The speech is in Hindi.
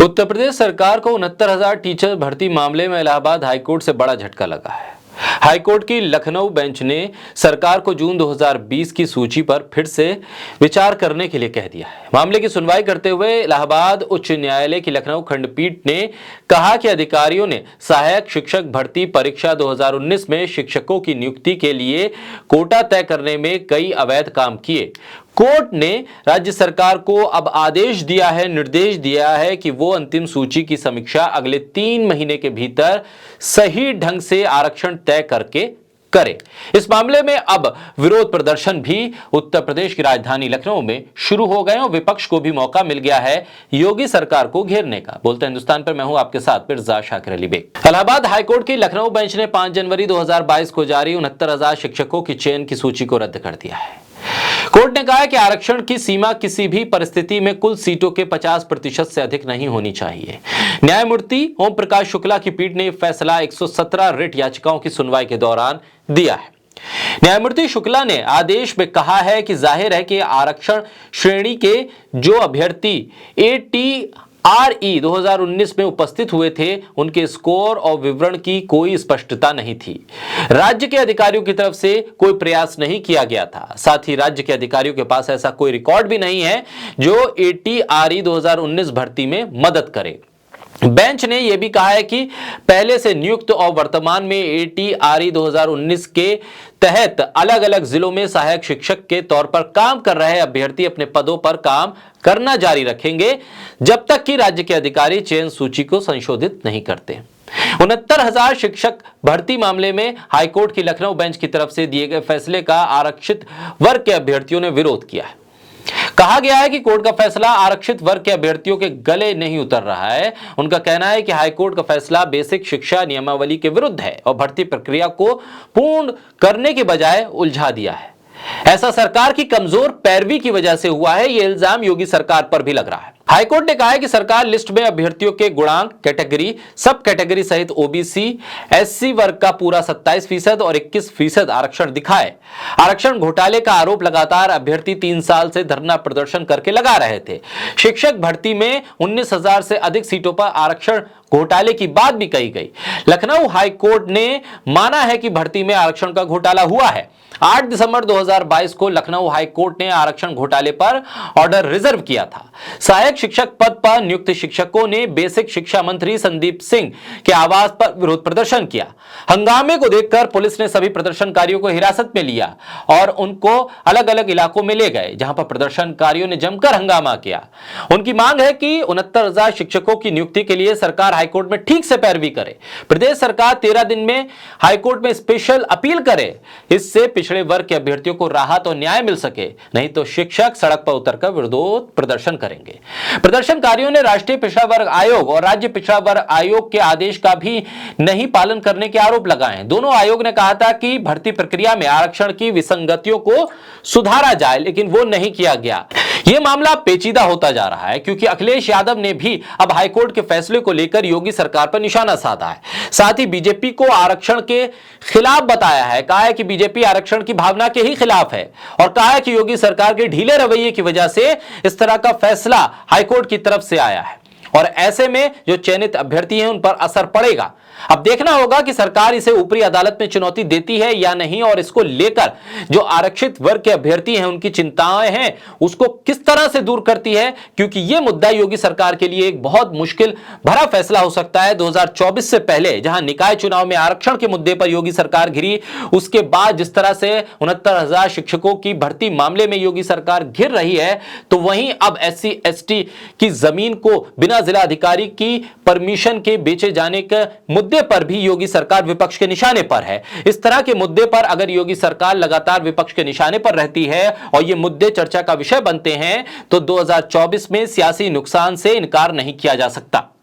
उत्तर प्रदेश सरकार को 69,000 टीचर भर्ती मामले में इलाहाबाद हाईकोर्ट से बड़ा झटका लगा है। हाईकोर्ट की लखनऊ बेंच ने सरकार को जून 2020 की सूची पर फिर से विचार करने के लिए कह दिया है। मामले की सुनवाई करते हुए इलाहाबाद उच्च न्यायालय की लखनऊ खंडपीठ ने कहा कि अधिकारियों ने सहायक शिक्षक भर्ती परीक्षा 2019 में शिक्षकों की नियुक्ति के लिए कोटा तय करने में कई अवैध काम किए। कोर्ट ने राज्य सरकार को अब निर्देश दिया है कि वो अंतिम सूची की समीक्षा अगले 3 महीने के भीतर सही ढंग से आरक्षण तय करके करे। इस मामले में अब विरोध प्रदर्शन भी उत्तर प्रदेश की राजधानी लखनऊ में शुरू हो गए और विपक्ष को भी मौका मिल गया है योगी सरकार को घेरने का। बोलते हिंदुस्तान पर मैं हूं आपके साथ मिर्जा शाकिर अली बेग। इलाहाबाद हाईकोर्ट की लखनऊ बेंच ने 5 जनवरी 2022 को जारी 69,000 शिक्षकों की चयन की सूची को रद्द कर दिया है। कोर्ट ने कहा है कि आरक्षण की सीमा किसी भी परिस्थिति में कुल सीटों के 50% से अधिक नहीं होनी चाहिए। न्यायमूर्ति ओम प्रकाश शुक्ला की पीठ ने यह फैसला 117 रिट याचिकाओं की सुनवाई के दौरान दिया है। न्यायमूर्ति शुक्ला ने आदेश में कहा है कि जाहिर है कि आरक्षण श्रेणी के जो अभ्यर्थी ATRE 2019 में उपस्थित हुए थे उनके स्कोर और विवरण की कोई स्पष्टता नहीं थी। राज्य के अधिकारियों की तरफ से कोई प्रयास नहीं किया गया था। साथ ही राज्य के अधिकारियों के पास ऐसा कोई रिकॉर्ड भी नहीं है जो ATRE 2019 भर्ती में मदद करे। बेंच ने यह भी कहा है कि पहले से नियुक्त और वर्तमान में ATRE 2019 के तहत अलग अलग जिलों में सहायक शिक्षक के तौर पर काम कर रहे अभ्यर्थी अपने पदों पर काम करना जारी रखेंगे जब तक कि राज्य के अधिकारी चयन सूची को संशोधित नहीं करते। 69,000 शिक्षक भर्ती मामले में हाईकोर्ट की लखनऊ बेंच की तरफ से दिए गए फैसले का आरक्षित वर्ग के अभ्यर्थियों ने विरोध किया है। कहा गया है कि कोर्ट का फैसला आरक्षित वर्ग के अभ्यर्थियों के गले नहीं उतर रहा है। उनका कहना है कि हाईकोर्ट का फैसला बेसिक शिक्षा नियमावली के विरुद्ध है और भर्ती प्रक्रिया को पूर्ण करने के बजाय उलझा दिया है। ऐसा सरकार की कमजोर पैरवी की वजह से हुआ है, यह इल्जाम योगी सरकार पर भी लग रहा है। हाईकोर्ट ने कहा है कि सरकार लिस्ट में अभ्यर्थियों के गुणांक, कैटेगरी, सब कैटेगरी सहित OBC, SC वर्ग का पूरा 27% और 21% आरक्षण दिखाए। आरक्षण घोटाले का आरोप लगातार अभ्यर्थी 3 साल से धरना प्रदर्शन करके लगा रहे थे। शिक्षक भर्ती में 19,000 से अधिक सीटों पर आरक्षण घोटाले की बात भी कही गई। लखनऊ हाईकोर्ट ने माना है कि भर्ती में आरक्षण का घोटाला हुआ है। 8 दिसंबर 2022 को लखनऊ हाईकोर्ट ने आरक्षण घोटाले पर ऑर्डर रिजर्व किया था। सहायक शिक्षक पद पर नियुक्त शिक्षकों ने बेसिक शिक्षा मंत्री संदीप सिंह के आवास पर विरोध प्रदर्शन किया। हंगामे को देखकर पुलिस ने सभी प्रदर्शनकारियों को हिरासत में लिया और उनको अलग अलग इलाकों में ले गए जहां पर प्रदर्शनकारियों ने जमकर हंगामा किया। उनकी मांग है कि 69,000 शिक्षकों की नियुक्ति के लिए सरकार हाईकोर्ट में ठीक से पैरवी करे। प्रदेश सरकार 13 दिन में हाईकोर्ट में स्पेशल अपील करे। इससे पिछड़े वर्ग के अभ्यर्थियों को राहत और न्याय मिल सके, नहीं तो शिक्षक सड़क पर उतरकर विरोध प्रदर्शन करेंगे। प्रदर्शनकारियों ने राष्ट्रीय पिछड़ा वर्ग आयोग और राज्य पिछड़ा वर्ग आयोग के आदेश का भी नहीं पालन करने के आरोप लगाए। दोनों आयोग ने कहा था कि भर्ती प्रक्रिया में आरक्षण की विसंगतियों को सुधारा जाए, लेकिन वो नहीं किया गया। यह मामला पेचीदा होता जा रहा है क्योंकि अखिलेश यादव ने भी अब हाईकोर्ट के फैसले को लेकर योगी सरकार पर निशाना साधा है। साथ ही बीजेपी को आरक्षण के खिलाफ बताया है। कहा है कि बीजेपी आरक्षण की भावना के ही खिलाफ है और कहा है कि योगी सरकार के ढीले रवैये की वजह से इस तरह का फैसला हाईकोर्ट की तरफ से आया है और ऐसे में जो चयनित अभ्यर्थी हैं उन पर असर पड़ेगा। अब देखना होगा कि सरकार इसे ऊपरी अदालत में चुनौती देती है या नहीं और इसको लेकर जो आरक्षित वर्ग के अभ्यर्थी हैं उनकी चिंताएं हैं उसको किस तरह से दूर करती है, क्योंकि यह मुद्दा योगी सरकार के लिए एक बहुत मुश्किल भरा फैसला हो सकता है। 2024 से पहले जहां निकाय चुनाव में आरक्षण के मुद्दे पर योगी सरकार घिरी, उसके बाद जिस तरह से 69,000 शिक्षकों की भर्ती मामले में योगी सरकार घिर रही है, तो वहीं अब SC ST की जमीन को बिना जिला अधिकारी की परमिशन के बेचे जाने के मुद्दे पर भी योगी सरकार विपक्ष के निशाने पर है। इस तरह के मुद्दे पर अगर योगी सरकार लगातार विपक्ष के निशाने पर रहती है और ये मुद्दे चर्चा का विषय बनते हैं तो 2024 में सियासी नुकसान से इनकार नहीं किया जा सकता।